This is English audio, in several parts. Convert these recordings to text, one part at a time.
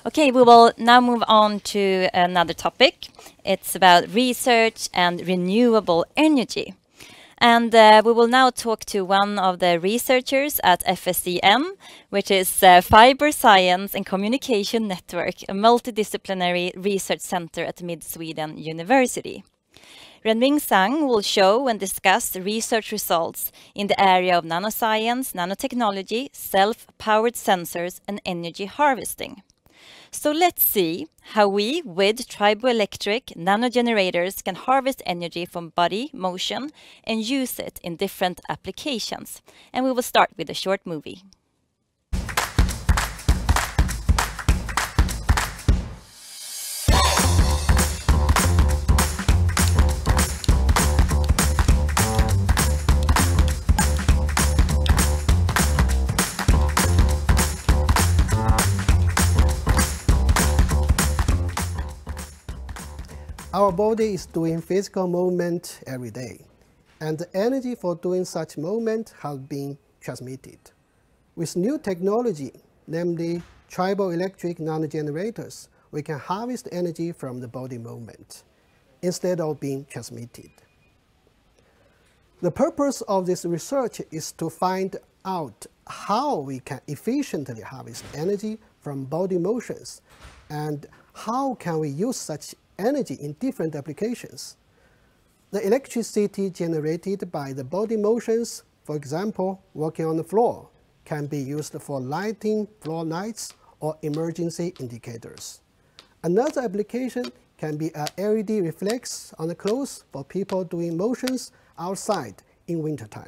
Okay, we will now move on to another topic. It's about research and renewable energy. And we will now talk to one of the researchers at FSCN, which is Fibre Science and Communication Network, a multidisciplinary research center at Mid-Sweden University. Renyun Zhang will show and discuss the research results in the area of nanoscience, nanotechnology, self-powered sensors, and energy harvesting. So let's see how we, with triboelectric nanogenerators, can harvest energy from body motion and use it in different applications. And we will start with a short movie. Our body is doing physical movement every day, and the energy for doing such movement has been transmitted. With new technology, namely triboelectric nanogenerators, we can harvest energy from the body movement instead of being transmitted. The purpose of this research is to find out how we can efficiently harvest energy from body motions and how can we use such energy in different applications. The electricity generated by the body motions, for example, walking on the floor, can be used for lighting floor lights or emergency indicators. Another application can be a LED reflex on the clothes for people doing motions outside in wintertime.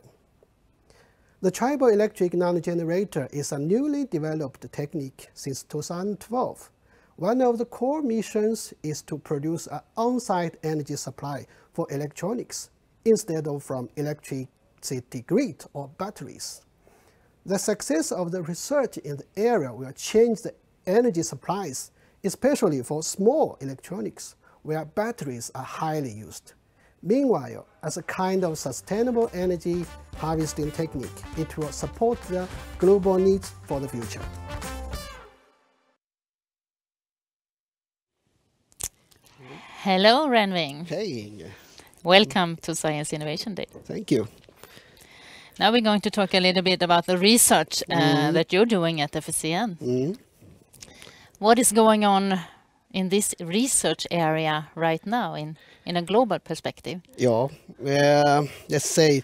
The triboelectric nanogenerator is a newly developed technique since 2012. One of the core missions is to produce an on-site energy supply for electronics instead of from electricity grid or batteries. The success of the research in the area will change the energy supplies, especially for small electronics, where batteries are highly used. Meanwhile, as a kind of sustainable energy harvesting technique, it will support the global needs for the future. Hello, Renyun. Hey. Welcome to Science Innovation Day. Thank you. Now we're going to talk a little bit about the research that you're doing at FSCN. What is going on in this research area right now in a global perspective? Yeah, let's say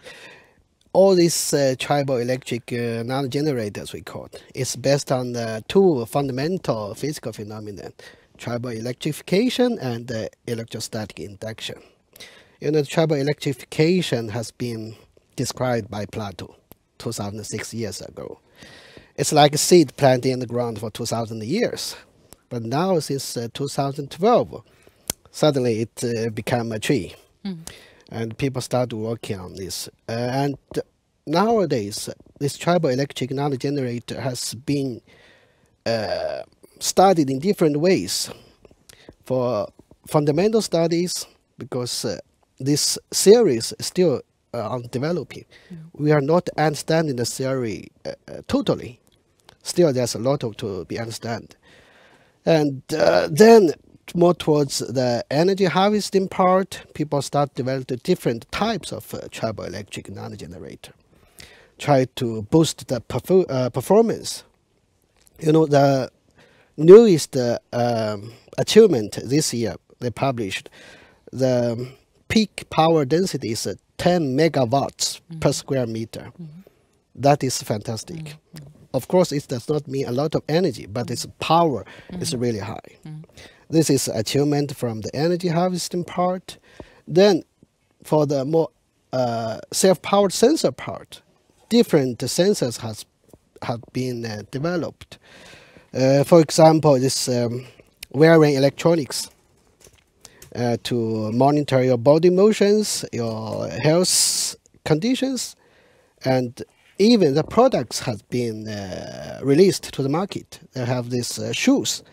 all these triboelectric nanogenerators we call it, is based on two fundamental physical phenomena. Triboelectrification and electrostatic induction. You know, triboelectrification has been described by Plato 2006 years ago. It's like a seed planted in the ground for 2,000 years. But now, since 2012, suddenly it became a tree. And people start working on this. And nowadays, this triboelectric nanogenerator has been studied in different ways for fundamental studies, because this series is still on developing. We are not understanding the theory totally. Still, there's a lot to be understood. And then more towards the energy harvesting part, people start developing different types of triboelectric nanogenerator. Try to boost the performance. You know, the newest achievement this year, they published, the peak power density is 10 megawatts per square meter. That is fantastic. Of course, it does not mean a lot of energy, but its power is really high. This is achievement from the energy harvesting part. Then for the more self-powered sensor part, different sensors have been developed. For example, this wearing electronics to monitor your body motions, your health conditions, and even the products have been released to the market. They have these shoes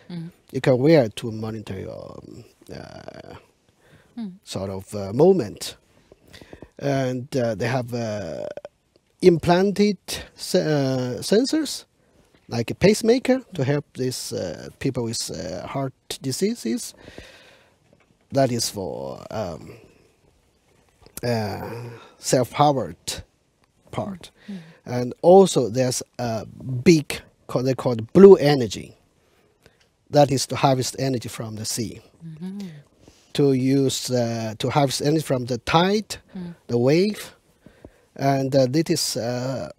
you can wear to monitor your sort of movement. And they have implanted sensors like a pacemaker to help these people with heart diseases. That is for self-powered part. And also there's a big, they call it blue energy. That is to harvest energy from the sea. To use, to harvest energy from the tide, the wave. And this is a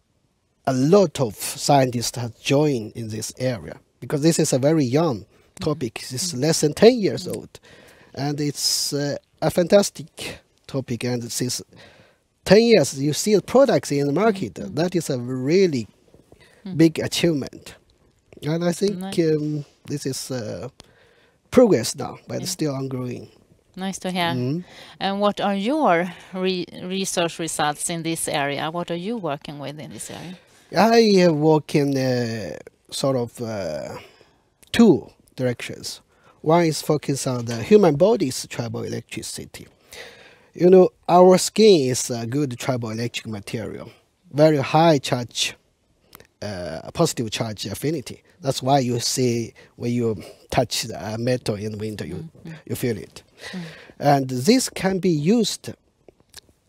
lot of scientists have joined in this area, because this is a very young topic. It's less than 10 years old. And it's a fantastic topic. And since 10 years, you see products in the market. That is a really big achievement. And I think this is progress now, but it's still ongoing. Nice to hear. And what are your research results in this area? What are you working with in this area? I work in sort of two directions. One is focus on the human body's triboelectricity. You know, our skin is a good triboelectric material, very high charge, positive charge affinity. That's why you see when you touch the metal in winter, you feel it. And this can be used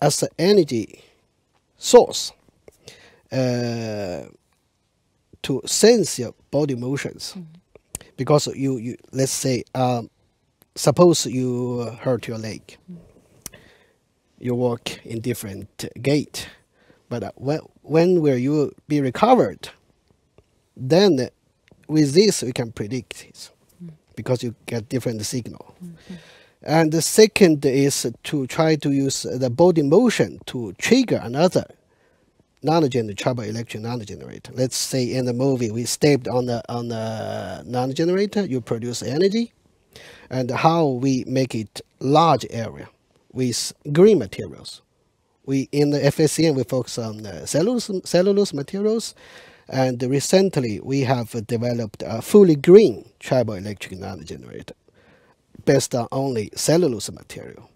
as an energy source to sense your body motions. Because you let's say, suppose you hurt your leg. You walk in different gait, but when will you be recovered? Then with this we can predict it, because you get different signal. And the second is to try to use the body motion to trigger another triboelectric nanogenerator. Let's say in the movie we stepped on the nanogenerator, you produce energy, and how we make it large area with green materials. In the FSCN we focus on cellulose materials, and recently we have developed a fully green triboelectric nanogenerator based on only cellulose material,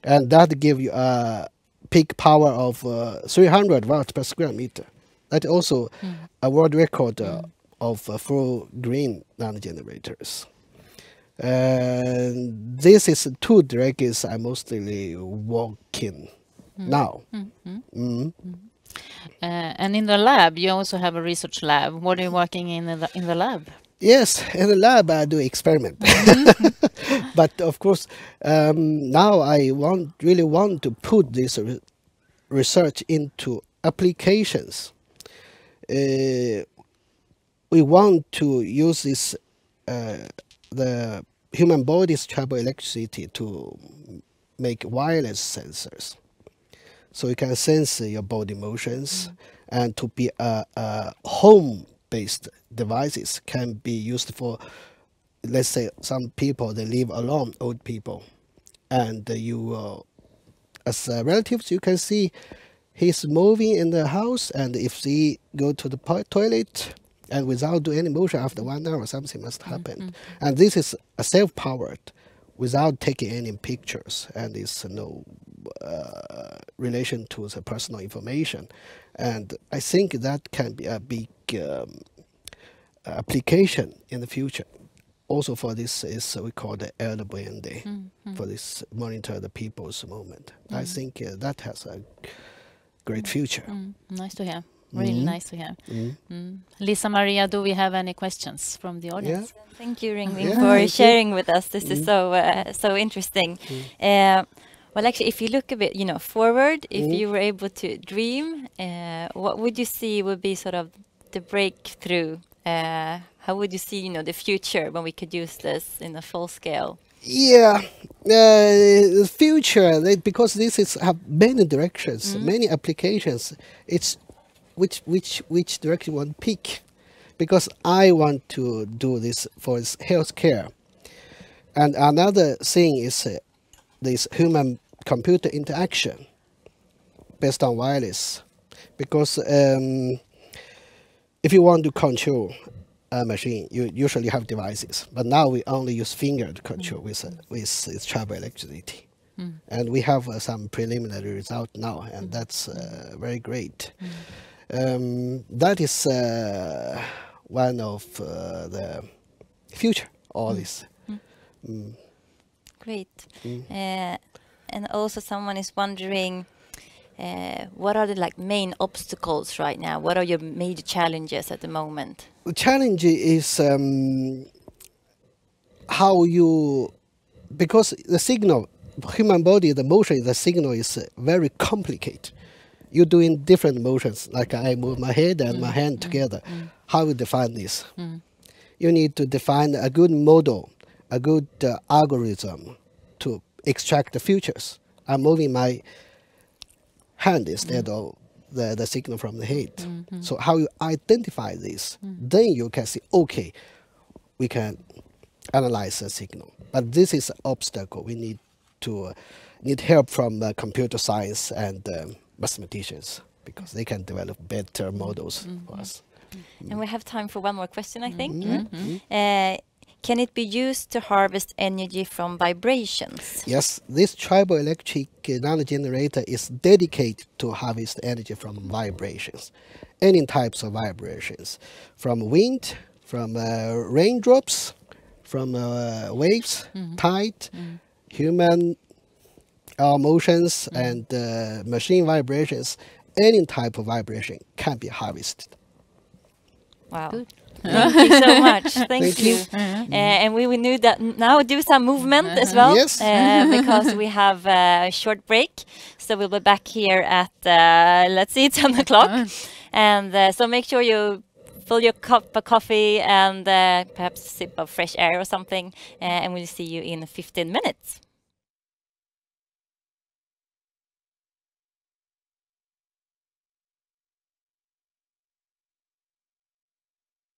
and that gives you a peak power of 300 watts per square meter. That's also a world record of full green nanogenerators. And this is two directions I'm mostly working now. And in the lab, you also have a research lab. What are you working in the lab? Yes, in the lab I do experiment. But of course, now I really want to put this research into applications. We want to use this the human body's triboelectricity to make wireless sensors, so you can sense your body motions, and to be home-based devices can be used for, let's say, some people they live alone, old people, and you as relatives you can see he's moving in the house, and if he go to the toilet and without do any motion, after 1 hour something must happen. And this is a self-powered, without taking any pictures, and it's no relation to the personal information. And I think that can be a big application in the future. Also for this is we call the elderly for this monitor the people's movement. I think that has a great future. Nice to hear. Really nice to hear. Lisa Maria, do we have any questions from the audience? Yeah. Thank you, Renyun, for sharing with us. This is so interesting. Well, actually, if you look a bit, forward, if you were able to dream, what would you see would be sort of the breakthrough? How would you see, the future when we could use this in a full scale? Yeah, the future, because this is have many directions, many applications. It's which direction you want to pick, because I want to do this for healthcare. And another thing is this human-computer interaction based on wireless, because if you want to control a machine, you usually have devices, but now we only use finger to control with its triboelectricity. And we have some preliminary result now, and that's very great. That is one of the future, all this. Great. And also someone is wondering, what are the main obstacles right now? What are your major challenges at the moment? The challenge is how you, because the signal, human body, the motion, the signal is very complicated. You're doing different motions, like I move my head and my hand together. How you define this? You need to define a good model, a good algorithm to extract the features. I'm moving my hand instead of the signal from the head. So how you identify this, then you can see, okay, we can analyze the signal. But this is an obstacle. We need help from computer science and mathematicians, because they can develop better models for us. And we have time for one more question, I think. Can it be used to harvest energy from vibrations? Yes, this triboelectric nanogenerator is dedicated to harvest energy from vibrations, any types of vibrations, from wind, from raindrops, from waves, tide, human motions, and machine vibrations. Any type of vibration can be harvested. Wow. Good. Thank you so much. Thank you. And we will now do some movement as well, yes. Because we have a short break. So we'll be back here at, let's see, 10 o'clock. And so make sure you fill your cup of coffee and perhaps a sip of fresh air or something. And we'll see you in 15 minutes.